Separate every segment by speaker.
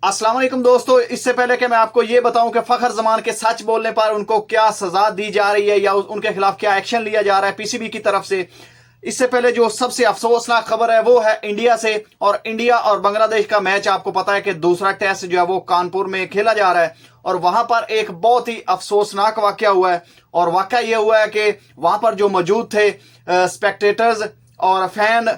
Speaker 1: अस्सलाम वालेकुम दोस्तों, इससे पहले कि मैं आपको ये बताऊं कि फखर जमान के सच बोलने पर उनको क्या सजा दी जा रही है या उनके खिलाफ क्या एक्शन लिया जा रहा है पीसीबी की तरफ से, इससे पहले जो सबसे अफसोसनाक खबर है वो है इंडिया से। और इंडिया और बांग्लादेश का मैच आपको पता है कि दूसरा टेस्ट जो है वो कानपुर में खेला जा रहा है और वहां पर एक बहुत ही अफसोसनाक वाकया हुआ है। और वाकया यह हुआ है कि वहां पर जो मौजूद थे स्पेक्टेटर्स और फैन,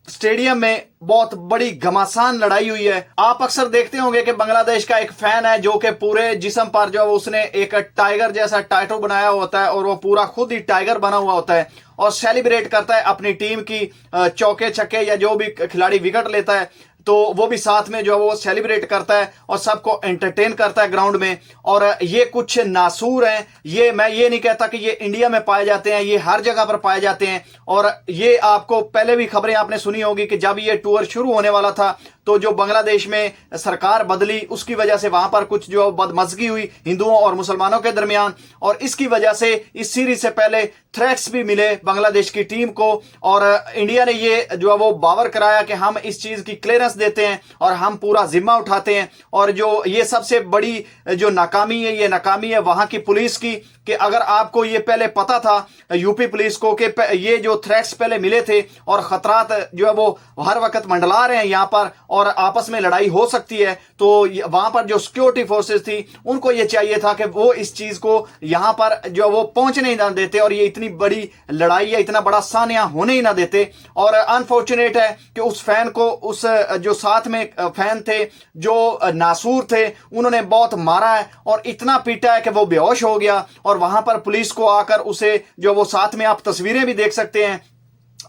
Speaker 1: स्टेडियम में बहुत बड़ी घमासान लड़ाई हुई है। आप अक्सर देखते होंगे कि बांग्लादेश का एक फैन है जो कि पूरे जिस्म पर जो उसने एक टाइगर जैसा टैटू बनाया होता है और वो पूरा खुद ही टाइगर बना हुआ होता है और सेलिब्रेट करता है अपनी टीम की चौके छक्के या जो भी खिलाड़ी विकेट लेता है तो वो भी साथ में जो है वो सेलिब्रेट करता है और सबको एंटरटेन करता है ग्राउंड में। और ये कुछ नासूर हैं, ये मैं ये नहीं कहता कि ये इंडिया में पाए जाते हैं, ये हर जगह पर पाए जाते हैं। और ये आपको पहले भी खबरें आपने सुनी होगी कि जब ये टूर शुरू होने वाला था तो जो बांग्लादेश में सरकार बदली उसकी वजह से वहां पर कुछ जो बदमजगी हुई हिंदुओं और मुसलमानों के दरमियान और इसकी वजह से इस सीरीज से पहले थ्रेट्स भी मिले बांग्लादेश की टीम को। और इंडिया ने ये जो है वो बावर कराया कि हम इस चीज की क्लियरेंस देते हैं और हम पूरा जिम्मा उठाते हैं। और जो ये सबसे बड़ी जो नाकामी है, ये नाकामी है वहां की पुलिस की कि अगर आपको ये पहले पता था यूपी पुलिस को कि ये जो थ्रेट्स पहले मिले थे और खतरात जो है वो हर वक्त मंडला रहे हैं यहाँ पर और आपस में लड़ाई हो सकती है, तो वहां पर जो सिक्योरिटी फोर्सेस थी उनको ये चाहिए था कि वो इस चीज को यहां पर जो वो पहुंचने ही ना देते और ये इतनी बड़ी लड़ाई या इतना बड़ा सानिया होने ही ना देते। और अनफॉर्चुनेट है कि उस फैन को, उस जो साथ में फैन थे जो नासूर थे, उन्होंने बहुत मारा है और इतना पीटा है कि वो बेहोश हो गया। और वहां पर पुलिस को आकर उसे जो वो साथ में आप तस्वीरें भी देख सकते हैं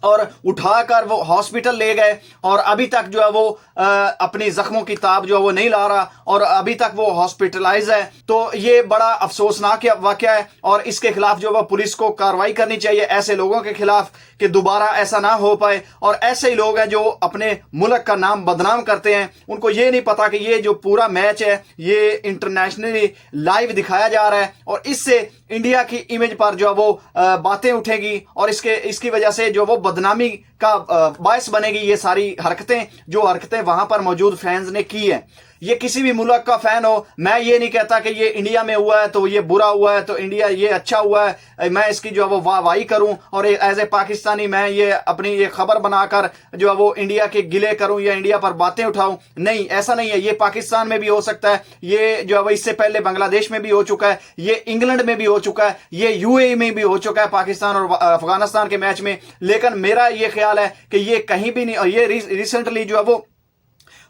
Speaker 1: और उठाकर वो हॉस्पिटल ले गए और अभी तक जो है वो अपनी जख्मों की ताब जो है वो नहीं ला रहा और अभी तक वो हॉस्पिटलाइज है। तो ये बड़ा अफसोसनाक वाकया है और इसके खिलाफ जो है पुलिस को कार्रवाई करनी चाहिए ऐसे लोगों के खिलाफ कि दोबारा ऐसा ना हो पाए। और ऐसे ही लोग हैं जो अपने मुल्क का नाम बदनाम करते हैं, उनको ये नहीं पता कि ये जो पूरा मैच है ये इंटरनेशनली लाइव दिखाया जा रहा है और इससे इंडिया की इमेज पर जो है वो बातें उठेगी और इसकी वजह से जो वो बदनामी का बायस बनेगी ये सारी हरकतें जो हरकतें वहां पर मौजूद फैंस ने की है। ये किसी भी मुल्क का फैन हो, मैं ये नहीं कहता कि ये इंडिया में हुआ है तो ये बुरा हुआ है तो इंडिया ये अच्छा हुआ है, मैं इसकी जो है वो वाहवाही करूं और एज ए पाकिस्तानी मैं ये अपनी ये खबर बनाकर जो है वो इंडिया के गिले करूं या इंडिया पर बातें उठाऊं। नहीं, ऐसा नहीं है। ये पाकिस्तान में भी हो सकता है, ये जो है वो इससे पहले बांग्लादेश में भी हो चुका है, ये इंग्लैंड में भी हो चुका है, ये यूएई में भी हो चुका है पाकिस्तान और अफगानिस्तान के मैच में। लेकिन मेरा ये ख्याल है कि ये कहीं भी नहीं, और ये रिसेंटली जो है वो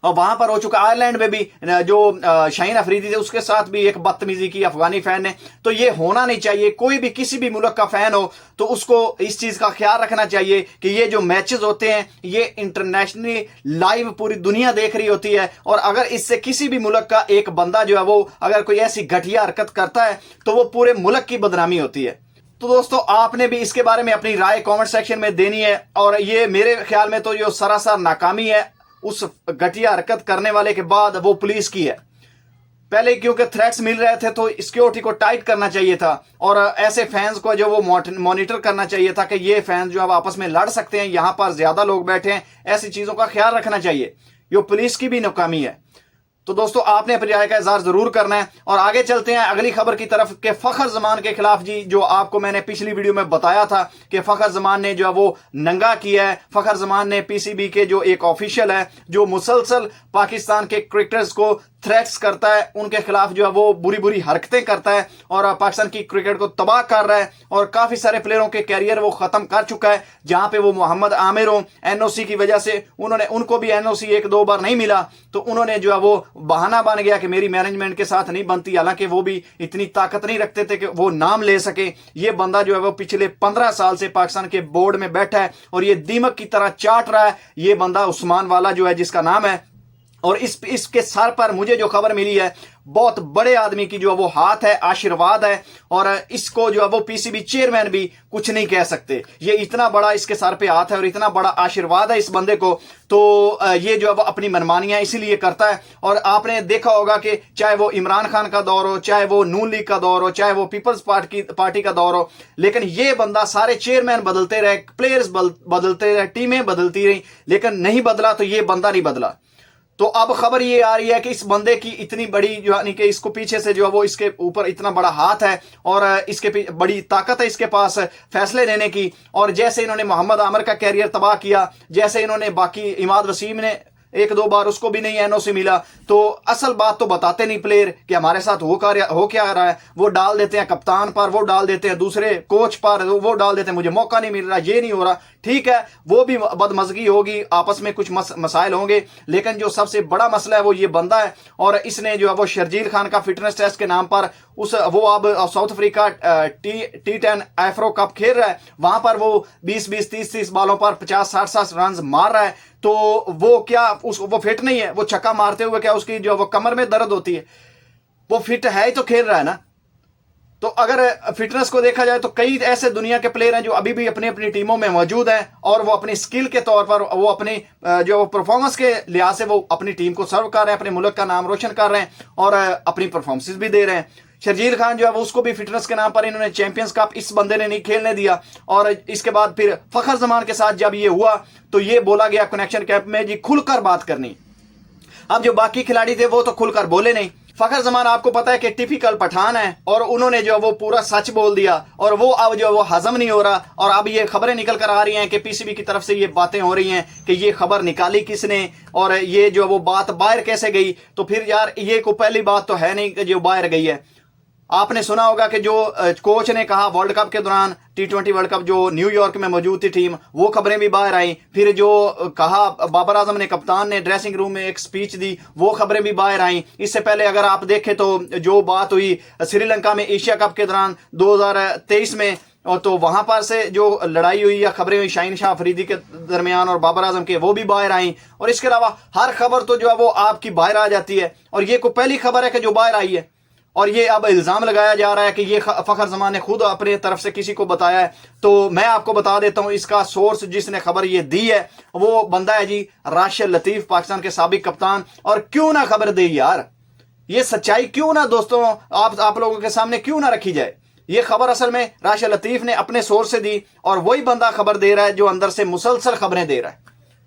Speaker 1: और वहां पर हो चुका आयरलैंड में भी जो शाहीन अफरीदी थे उसके साथ भी एक बदतमीजी की अफगानी फैन ने। तो ये होना नहीं चाहिए। कोई भी किसी भी मुल्क का फैन हो तो उसको इस चीज का ख्याल रखना चाहिए कि ये जो मैचेस होते हैं ये इंटरनेशनली लाइव पूरी दुनिया देख रही होती है और अगर इससे किसी भी मुल्क का एक बंदा जो है वो अगर कोई ऐसी घटिया हरकत करता है तो वो पूरे मुल्क की बदनामी होती है। तो दोस्तों आपने भी इसके बारे में अपनी राय कमेंट सेक्शन में देनी है। और ये मेरे ख्याल में तो जो सरासर नाकामी है उस घटिया हरकत करने वाले के बाद वो पुलिस की है। पहले क्योंकि थ्रेट्स मिल रहे थे तो सिक्योरिटी को टाइट करना चाहिए था और ऐसे फैंस को जो वो मॉनिटर करना चाहिए था कि ये फैंस जो अब आपस में लड़ सकते हैं, यहां पर ज्यादा लोग बैठे हैं, ऐसी चीजों का ख्याल रखना चाहिए। ये पुलिस की भी नाकामी है। तो दोस्तों आपने अपनी राय का इज़हार जरूर करना है और आगे चलते हैं अगली खबर की तरफ के फखर जमान के खिलाफ जी, जो आपको मैंने पिछली वीडियो में बताया था कि फखर जमान ने जो है वो नंगा किया है। फखर जमान ने पीसीबी के जो एक ऑफिशियल है जो मुसलसल पाकिस्तान के क्रिकेटर्स को थ्रेट्स करता है, उनके खिलाफ जो है वो बुरी बुरी हरकतें करता है और पाकिस्तान की क्रिकेट को तबाह कर रहा है और काफी सारे प्लेयरों के कैरियर वो खत्म कर चुका है। जहां पे वो मोहम्मद आमिर हो, एनओसी की वजह से उनको भी एनओसी एक दो बार नहीं मिला तो उन्होंने जो है वो बहाना बन गया कि मेरी मैनेजमेंट के साथ नहीं बनती, हालांकि वो भी इतनी ताकत नहीं रखते थे कि वो नाम ले सके। ये बंदा जो है वो पिछले 15 साल से पाकिस्तान के बोर्ड में बैठा है और ये दीमक की तरह चाट रहा है। ये बंदा उस्मान वाला जो है जिसका नाम है और इसके सर पर मुझे जो खबर मिली है बहुत बड़े आदमी की जो है वो हाथ है, आशीर्वाद है और इसको जो है वो पीसीबी चेयरमैन भी कुछ नहीं कह सकते। ये इतना बड़ा इसके सर पे हाथ है और इतना बड़ा आशीर्वाद है इस बंदे को, तो ये जो है वो अपनी मनमानियां इसीलिए करता है। और आपने देखा होगा कि चाहे वो इमरान खान का दौर हो, चाहे वो नून लीग का दौर हो, चाहे वो पीपल्स पार्टी का दौर हो, लेकिन ये बंदा सारे चेयरमैन बदलते रहे, प्लेयर्स बदलते रहे, टीमें बदलती रही, लेकिन नहीं बदला तो ये बंदा नहीं बदला। तो अब खबर ये आ रही है कि इस बंदे की इतनी बड़ी जो यानी कि इसको पीछे से जो है वो इसके ऊपर इतना बड़ा हाथ है और इसके बड़ी ताकत है इसके पास फैसले लेने की। और जैसे इन्होंने मोहम्मद आमिर का कैरियर तबाह किया, जैसे इन्होंने बाकी इमाद वसीम ने एक दो बार उसको भी नहीं एनओसी मिला, तो असल बात तो बताते नहीं प्लेयर कि हमारे साथ हो क्या रहा है। वो डाल देते हैं कप्तान पर, वो डाल देते हैं दूसरे कोच पर, वो डाल देते हैं मुझे मौका नहीं मिल रहा, ये नहीं हो रहा। ठीक है, वो भी बदमजगी होगी, आपस में कुछ मसाइल होंगे, लेकिन जो सबसे बड़ा मसला है वो ये बंदा है। और इसने जो है वो शर्जील खान का फिटनेस टेस्ट के नाम पर वो अब south Africa T10 Afro cup खेल रहा है, वहां पर वो 20-20 30-30 बालों पर 50-60 रन मार रहा है। तो वो क्या वो फिट नहीं है? वो छक्का मारते हुए क्या उसकी जो वो कमर में दर्द होती है? वो फिट है ही तो खेल रहा है ना। तो अगर फिटनेस को देखा जाए तो कई ऐसे दुनिया के प्लेयर हैं जो अभी भी अपनी अपनी टीमों में मौजूद हैं और वो अपनी स्किल के तौर पर, वो अपनी जो परफॉर्मेंस के लिहाज से वो अपनी टीम को सर्व कर रहे हैं, अपने मुल्क का नाम रोशन कर रहे हैं और अपनी परफॉर्मेंसेस भी दे रहे हैं। शर्जील खान जो है वो उसको भी फिटनेस के नाम पर इन्होंने चैंपियंस कप इस बंदे ने नहीं खेलने दिया। और इसके बाद फिर फखर जमान के साथ जब ये हुआ तो ये बोला गया कनेक्शन कैंप में जी खुलकर बात करनी। अब जो बाकी खिलाड़ी थे वो तो खुलकर बोले नहीं। फखर जमान आपको पता है कि टिपिकल पठान है और उन्होंने जो वो पूरा सच बोल दिया और वो अब जो वो हजम नहीं हो रहा। और अब ये खबरें निकल कर आ रही हैं कि पीसीबी की तरफ से ये बातें हो रही हैं कि ये खबर निकाली किसने और ये जो वो बात बाहर कैसे गई। तो फिर यार ये को पहली बात तो है नहीं कि जो बाहर गई है। आपने सुना होगा कि जो कोच ने कहा वर्ल्ड कप के दौरान, T20 वर्ल्ड कप जो न्यूयॉर्क में मौजूद थी टीम, वो खबरें भी बाहर आई। फिर जो कहा बाबर आजम ने, कप्तान ने ड्रेसिंग रूम में एक स्पीच दी, वो खबरें भी बाहर आई। इससे पहले अगर आप देखें तो जो बात हुई श्रीलंका में एशिया कप के दौरान 2023 में, और तो वहां पर से जो लड़ाई हुई या खबरें हुई शाहीन शाह अफरीदी के दरमियान और बाबर आजम के, वो भी बाहर आई। और इसके अलावा हर खबर तो जो है वो आपकी बाहर आ जाती है और ये को पहली खबर है कि जो बाहर आई है। और ये अब इल्जाम लगाया जा रहा है कि ये फखर जमान ने खुद अपने तरफ से किसी को बताया है। तो मैं आपको बता देता हूं, इसका सोर्स जिसने खबर ये दी है वो बंदा है जी राशिद लतीफ, पाकिस्तान के साबिक कप्तान। और क्यों ना खबर दे यार, ये सच्चाई क्यों ना दोस्तों आप लोगों के सामने क्यों ना रखी जाए। ये खबर असल में राशिद लतीफ ने अपने सोर्स से दी और वही बंदा खबर दे रहा है जो अंदर से मुसलसल खबरें दे रहा है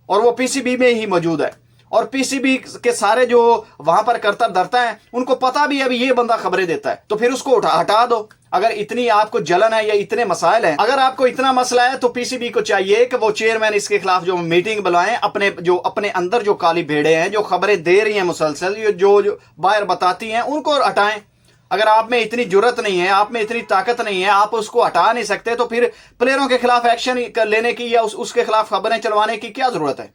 Speaker 1: और वो पीसीबी में ही मौजूद है। और पीसीबी के सारे जो वहां पर करता धरता है उनको पता भी है अभी ये बंदा खबरें देता है, तो फिर उसको हटा दो। अगर इतनी आपको जलन है या इतने मसाइल हैं, अगर आपको इतना मसला है तो पीसीबी को चाहिए कि वो चेयरमैन इसके खिलाफ जो मीटिंग बुलाएं, अपने अंदर जो काली भेड़े हैं जो खबरें दे रही हैं मुसलसल, जो बाहर बताती हैं, उनको हटाएं। अगर आप में इतनी जुर्रत नहीं है, आप में इतनी ताकत नहीं है, आप उसको हटा नहीं सकते, तो फिर प्लेयरों के खिलाफ एक्शन लेने की या उसके खिलाफ खबरें चलवाने की क्या जरूरत है।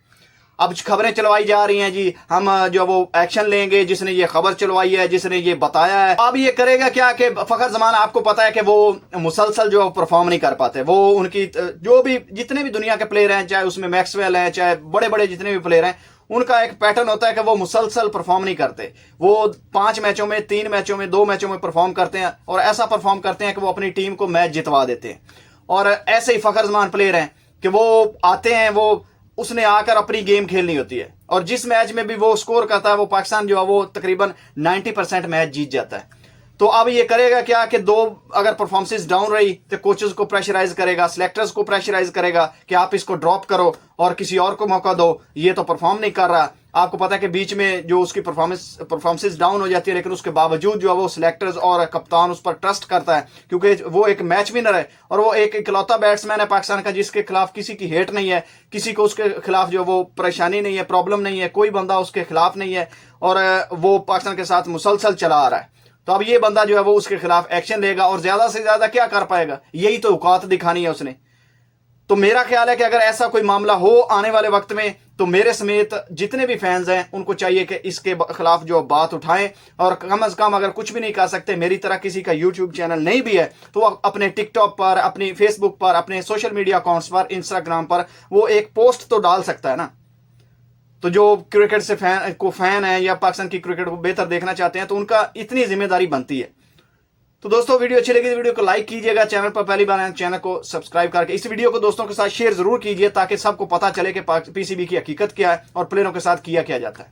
Speaker 1: अब खबरें चलवाई जा रही हैं जी, हम जो वो एक्शन लेंगे जिसने ये खबर चलवाई है, जिसने ये बताया है। अब ये करेगा क्या कि फखर जमान आपको पता है कि वो मुसलसल जो परफॉर्म नहीं कर पाते। वो उनकी जो भी जितने भी दुनिया के प्लेयर हैं, चाहे उसमें मैक्सवेल हैं, चाहे बड़े बड़े जितने भी प्लेयर हैं, उनका एक पैटर्न होता है कि वो मुसलसल परफॉर्म नहीं करते। वो 5 मैचों में, 3 मैचों में, 2 मैचों में परफॉर्म करते हैं और ऐसा परफॉर्म करते हैं कि वो अपनी टीम को मैच जितवा देते हैं। और ऐसे ही फखर जमान प्लेयर हैं कि वो आते हैं, वो उसने आकर अपनी गेम खेलनी होती है और जिस मैच में भी वो स्कोर करता है वो पाकिस्तान जो है वो तकरीबन 90% मैच जीत जाता है। तो अब ये करेगा क्या कि अगर परफॉर्मेंस डाउन रही तो कोचेस को प्रेशराइज करेगा, सिलेक्टर्स को प्रेशराइज करेगा कि आप इसको ड्रॉप करो और किसी और को मौका दो, ये तो परफॉर्म नहीं कर रहा। आपको पता है कि बीच में जो उसकी परफॉर्मेंस डाउन हो जाती है, लेकिन उसके बावजूद जो है वो सिलेक्टर्स और कप्तान उस पर ट्रस्ट करता है क्योंकि वो एक मैच विनर है और वो एक इकलौता बैट्समैन है पाकिस्तान का जिसके खिलाफ किसी की हेट नहीं है, किसी को उसके खिलाफ जो वो परेशानी नहीं है, प्रॉब्लम नहीं है, कोई बंदा उसके खिलाफ नहीं है और वो पाकिस्तान के साथ मुसलसल चला आ रहा है। तो अब ये बंदा जो है वो उसके खिलाफ एक्शन लेगा और ज्यादा से ज्यादा क्या कर पाएगा, यही तो औकात दिखानी है उसने। तो मेरा ख्याल है कि अगर ऐसा कोई मामला हो आने वाले वक्त में तो मेरे समेत जितने भी फैंस हैं उनको चाहिए कि इसके खिलाफ जो बात उठाएं और कम से कम अगर कुछ भी नहीं कर सकते, मेरी तरह किसी का यूट्यूब चैनल नहीं भी है, तो अपने टिकटॉक पर, अपनी फेसबुक पर, अपने सोशल मीडिया अकाउंट्स पर, इंस्टाग्राम पर वो एक पोस्ट तो डाल सकता है ना। तो जो क्रिकेट से फैन है या पाकिस्तान की क्रिकेट को बेहतर देखना चाहते हैं तो उनका इतनी जिम्मेदारी बनती है। तो दोस्तों वीडियो अच्छी लगी तो वीडियो को लाइक कीजिएगा, चैनल पर पहली बार आए चैनल को सब्सक्राइब करके इस वीडियो को दोस्तों के साथ शेयर जरूर कीजिए ताकि सबको पता चले कि पीसीबी की हकीकत क्या है और प्लेयरों के साथ किया क्या जाता है।